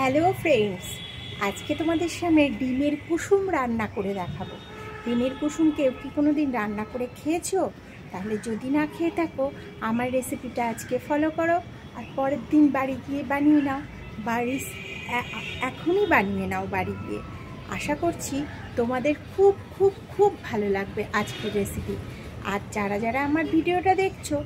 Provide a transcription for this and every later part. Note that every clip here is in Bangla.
হ্যালো ফ্রেন্ডস, আজকে তোমাদের সামনে ডিমের কুসুম রান্না করে দেখাবো। ডিমের কুসুম কেউ কি কোনো দিন রান্না করে খেয়েছো? তাহলে যদি না খেয়ে থাকো, আমার রেসিপিটা আজকে ফলো করো আর পরের দিন বাড়ি গিয়ে বানিয়ে নাও। এখনই বানিয়ে নাও বাড়ি গিয়ে। আশা করছি তোমাদের খুব খুব খুব ভালো লাগবে আজকের রেসিপি। আর যারা যারা আমার ভিডিওটা দেখছো,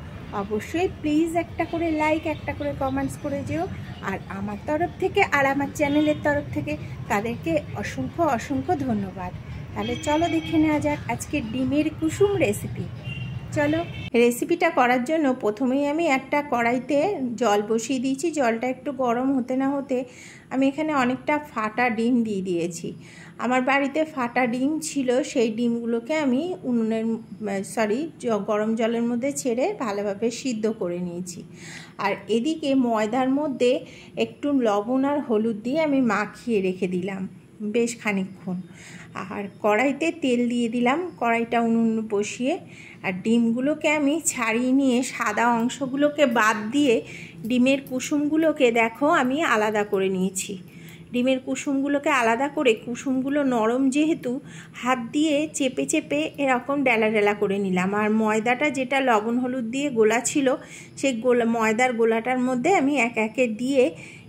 অবশ্যই প্লিজ একটা করে লাইক, একটা করে কমেন্টস করে যেও। আর আমার তরফ থেকে আর আমার চ্যানেলের তরফ থেকে তাদেরকে অসংখ্য অসংখ্য ধন্যবাদ। তাহলে চলো দেখে নেওয়া যাক আজকে ডিমের কুসুম রেসিপি। চলো, রেসিপিটা করার জন্য প্রথমেই আমি একটা কড়াইতে জল বসিয়ে দিয়েছি। জলটা একটু গরম হতে না হতে আমি এখানে অনেকটা ফাটা ডিম দিয়ে দিয়েছি। আমার বাড়িতে ফাটা ডিম ছিল, সেই ডিমগুলোকে আমি গরম জলের মধ্যে ছেড়ে ভালোভাবে সিদ্ধ করে নিয়েছি। আর এদিকে ময়দার মধ্যে একটু লবণ আর হলুদ দিয়ে আমি মাখিয়ে রেখে দিলাম বেশ খানিকক্ষণ। আর কড়াইতে তেল দিয়ে দিলাম, কড়াইটা উনুন বসিয়ে। আর ডিমগুলোকে আমি ছাড়িয়ে নিয়ে সাদা অংশগুলোকে বাদ দিয়ে ডিমের কুসুমগুলোকে দেখো আমি আলাদা করে নিয়েছি। ডিমের কুসুমগুলোকে আলাদা করে, কুসুমগুলো নরম যেহেতু, হাত দিয়ে চেপে চেপে এরকম ডেলা ডেলা করে নিলাম। আর ময়দাটা যেটা লবণ হলুদ দিয়ে গোলা ছিল, সেই ময়দার গোলাটার মধ্যে আমি এক একে দিয়ে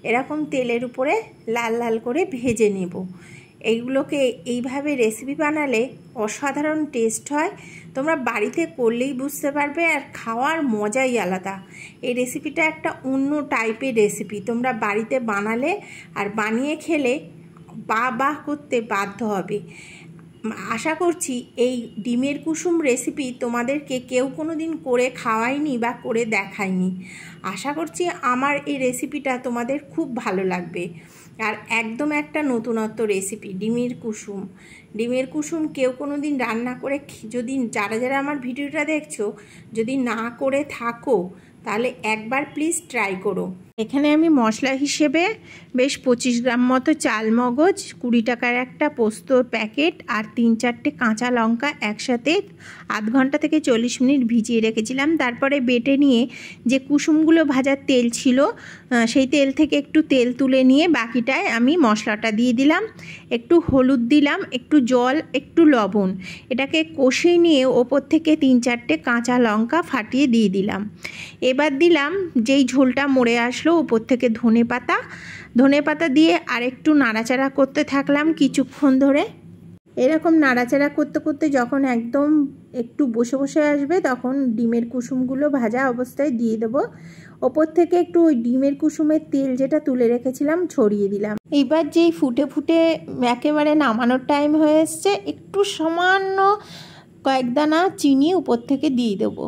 এরকম তেলের উপরে লাল লাল করে ভেজে নেব। এইগুলোকে এইভাবে রেসিপি বানালে অসাধারণ টেস্ট হয়। তোমরা বাড়িতে করলেই বুঝতে পারবে, আর খাওয়ার মজাই আলাদা। এই রেসিপিটা একটা অন্য টাইপের রেসিপি। তোমরা বাড়িতে বানালে আর বানিয়ে খেলে বাহ করতে বাধ্য হবে। আশা করছি এই ডিমের কুসুম রেসিপি তোমাদেরকে কেউ কোনো দিন করে খাওয়ায়নি বা করে দেখায়নি। আশা করছি আমার এই রেসিপিটা তোমাদের খুব ভালো লাগবে। আর একদম একটা নতুনত্ব রেসিপি ডিমের কুসুম। ডিমের কুসুম কেউ কোনো দিন রান্না করে, যদি যারা যারা আমার ভিডিওটা দেখছো যদি না করে থাকো, তাহলে একবার প্লিজ ট্রাই করো। এখানে আমি মশলা হিসেবে বেশ 25 গ্রাম মতো চাল মগজ, 20 টাকার একটা পোস্তর প্যাকেট আর 3-4টে কাঁচা লঙ্কা একসাথে আধ ঘন্টা থেকে 40 মিনিট ভিজিয়ে রেখেছিলাম। তারপরে বেটে নিয়ে যে কুসুমগুলো ভাজার তেল ছিল, সেই তেল থেকে একটু তেল তুলে নিয়ে বাকিটায় আমি মশলাটা দিয়ে দিলাম। একটু হলুদ দিলাম, একটু জল, একটু লবণ। এটাকে কষিয়ে নিয়ে ওপর থেকে 3-4টে কাঁচা লঙ্কা ফাটিয়ে দিয়ে দিলাম। এবার দিলাম যেই ঝোলটা মরে আসলো, উপর থেকে ধনে পাতা দিয়ে আরেকটু নাড়াচাড়া করতে থাকলাম কিছুক্ষণ ধরে। এরকম নাড়াচাড়া করতে করতে যখন একদম একটু বসে বসে আসবে, তখন ডিমের কুসুমগুলো ভাজা অবস্থায় দিয়ে দেবো। ওপর থেকে একটু ওই ডিমের কুসুমের তেল যেটা তুলে রেখেছিলাম ছড়িয়ে দিলাম। এইবার যেই ফুটে ফুটে একেবারে নামানোর টাইম হয়ে এসছে, একটু সামান্য কয়েকদানা চিনি উপর থেকে দিয়ে দেবো।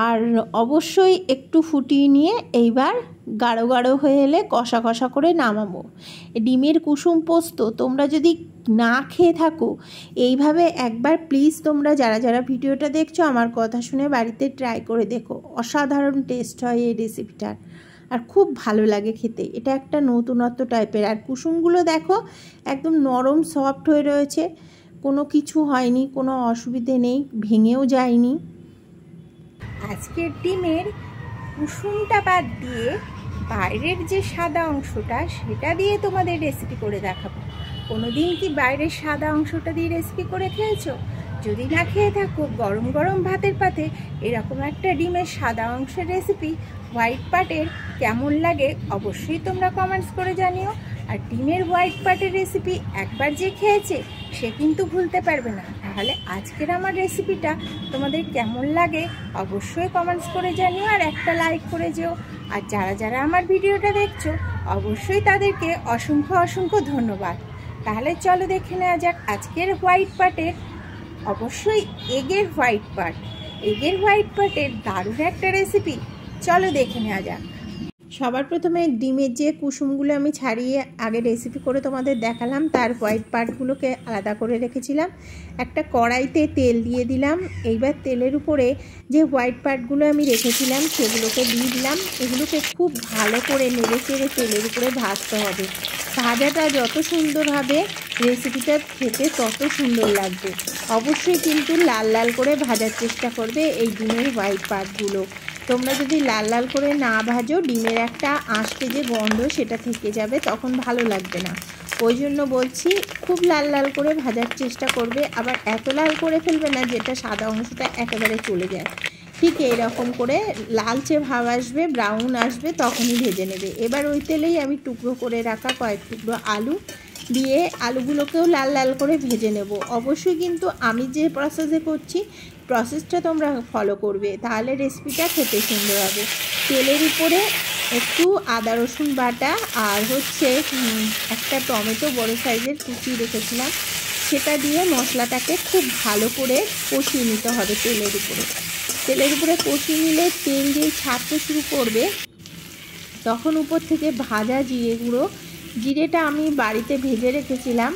আর অবশ্যই একটু ফুটিয়ে নিয়ে এইবার গাঢ় গাঢ় হয়ে এলে কষা কষা করে নামাবো। ডিমের কুসুম পোস্ত তোমরা যদি না খেয়ে থাকো, এইভাবে একবার প্লিজ তোমরা যারা যারা ভিডিওটা দেখছো আমার কথা শুনে বাড়িতে ট্রাই করে দেখো। অসাধারণ টেস্ট হয় এই রেসিপিটার, আর খুব ভালো লাগে খেতে। এটা একটা নতুনত্ব টাইপের। আর কুসুমগুলো দেখো একদম নরম সফট হয়ে রয়েছে, কোনো কিছু হয়নি, কোনো অসুবিধে নেই, ভেঙেও যায়নি। আজকের ডিমের কুসুমটা বাদ দিয়ে বাইরের যে সাদা অংশটা, সেটা দিয়ে তোমাদের রেসিপি করে দেখাবো। কোনো দিন কি বাইরের সাদা অংশটা দিয়ে রেসিপি করে খেয়েছো? যদি না খেয়ে থাকো, গরম গরম ভাতের পাতে এরকম একটা ডিমের সাদা অংশের রেসিপি, হোয়াইট পার্টের, কেমন লাগে অবশ্যই তোমরা কমেন্টস করে জানিও। আর ডিমের হোয়াইট পার্টের রেসিপি একবার যে খেয়েছে সে কিন্তু ভুলতে পারবে না। তাহলে আজকের আমার রেসিপিটা তোমাদের কেমন লাগে অবশ্যই কমেন্টস করে জানিও, আর একটা লাইক করে যেও। আর যারা যারা আমার ভিডিওটা দেখছো অবশ্যই তাদেরকে অসংখ্য অসংখ্য ধন্যবাদ। তাহলে চলো দেখে নেওয়া যাক আজকের হোয়াইট পার্টের, অবশ্যই এগের হোয়াইট পার্টের দারুণ একটা রেসিপি। চলো দেখে নেওয়া যাক। সবার প্রথমে ডিমের যে কুসুমগুলো আমি ছাড়িয়ে আগে রেসিপি করে তোমাদের দেখালাম, তার হোয়াইট পার্টগুলোকে আলাদা করে রেখেছিলাম। একটা কড়াইতে তেল দিয়ে দিলাম। এইবার তেলের উপরে যে হোয়াইট পার্টগুলো আমি রেখেছিলাম সেগুলোকে দিয়ে দিলাম। এগুলোকে খুব ভালো করে নেড়ে চেড়ে তেলের উপরে ভাজতে হবে। ভাজাটা যত সুন্দর হবে রেসিপিটা খেতে তত সুন্দর লাগবে। অবশ্যই কিন্তু লাল লাল করে ভাজার চেষ্টা করবে এই ডিমের হোয়াইট পার্টগুলো। তোমরা যদি লাল লাল করে না ভাজো ডিমের একটা আঁশটে যে গন্ধ সেটা থেকে যাবে, তখন ভালো লাগবে না। ওই জন্য বলছি খুব লাল লাল করে ভাজার চেষ্টা করবে, আবার এত লাল করে ফেলবে না যেটা সাদা অংশটা একেবারে চলে যায়। ঠিক এরকম করে লালচে ভাব আসবে, ব্রাউন আসবে, তখনই ভেজে নেবে। এবার ওই তেলেই আমি টুকরো করে রাখা কয়েক টুকরো আলু দিয়ে আলুগুলোকেও লাল লাল করে ভেজে নেব। অবশ্যই কিন্তু আমি যে প্রসেসে করছি প্রসেসটা তোমরা ফলো করবে, তাহলে রেসিপিটা খেতে সুন্দর হবে। তেলের উপরে একটু আদা রসুন বাটা আর হচ্ছে একটা টমেটো বড় সাইজের কুচিয়ে রেখেছিলাম, সেটা দিয়ে মশলাটাকে খুব ভালো করে কষিয়ে নিতে হবে। তেলের উপরে কষিয়ে নিলে তেল যেই ছাড়তে শুরু করবে তখন উপর থেকে ভাজা জিরে গুঁড়ো, জিরেটা আমি বাড়িতে ভেজে রেখেছিলাম,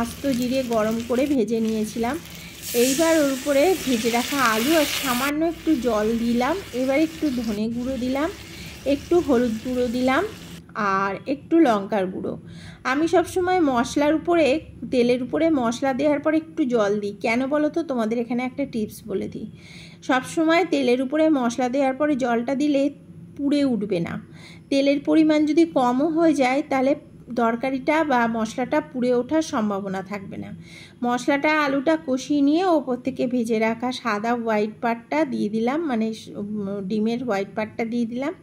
আস্ত জিরে গরম করে ভেজে নিয়েছিলাম। এইবার ওর উপরে ভেজে রাখা আলু আর সামান্য একটু জল দিলাম। এবার একটু ধনে গুঁড়ো দিলাম, একটু হলুদ গুঁড়ো দিলাম আর একটু লঙ্কার গুঁড়ো। আমি সবসময় মশলার উপরে তেলের উপরে মশলা দেওয়ার পর একটু জল দিই। কেন বলো তো? তোমাদের এখানে একটা টিপস বলে দিই। সবসময় তেলের উপরে মশলা দেওয়ার পরে জলটা দিলে পুড়ে উঠবে না। তেলের পরিমাণ যদি কমও হয়ে যায় তাহলে তরকারিটা বা মশলাটা পুড়ে ওঠার সম্ভাবনা থাকবে না। মশলাটা আলুটা কষিয়ে নিয়ে ওপর থেকে ভেজে রাখা সাদা হোয়াইট পার্টটা দিয়ে দিলাম, মানে ডিমের হোয়াইট পার্টটা দিয়ে দিলাম।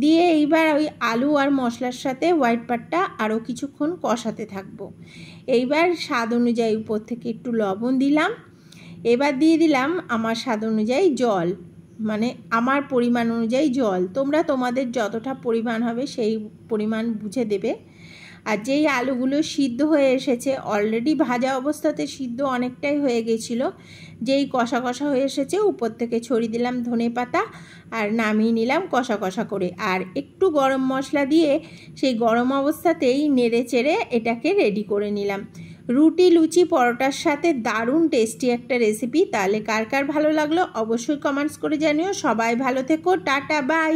দিয়ে এইবার ওই আলু আর মশলার সাথে হোয়াইট পার্টটা আরও কিছুক্ষণ কষাতে থাকবো। এইবার স্বাদ অনুযায়ী উপর থেকে একটু লবণ দিলাম। এবার দিয়ে দিলাম আমার স্বাদ অনুযায়ী জল, মানে আমার পরিমাণ অনুযায়ী জল। তোমরা তোমাদের যতটা পরিমাণ হবে সেই পরিমাণ বুঝে দেবে। আর যেই আলুগুলো সিদ্ধ হয়ে এসেছে, অলরেডি ভাজা অবস্থাতে সিদ্ধ অনেকটাই হয়ে গেছিলো, যেই কষা কষা হয়ে এসেছে উপর থেকে ছড়িয়ে দিলাম ধনেপাতা আর নামিয়ে নিলাম কষা কষা করে। আর একটু গরম মশলা দিয়ে সেই গরম অবস্থাতেই নেড়ে চেড়ে এটাকে রেডি করে নিলাম। রুটি, লুচি, পরোটার সাথে দারুণ টেস্টি একটা রেসিপি। তাহলে কার কার ভালো লাগলো অবশ্যই কমেন্টস করে জানিও। সবাই ভালো থেকো, টাটা, বাই।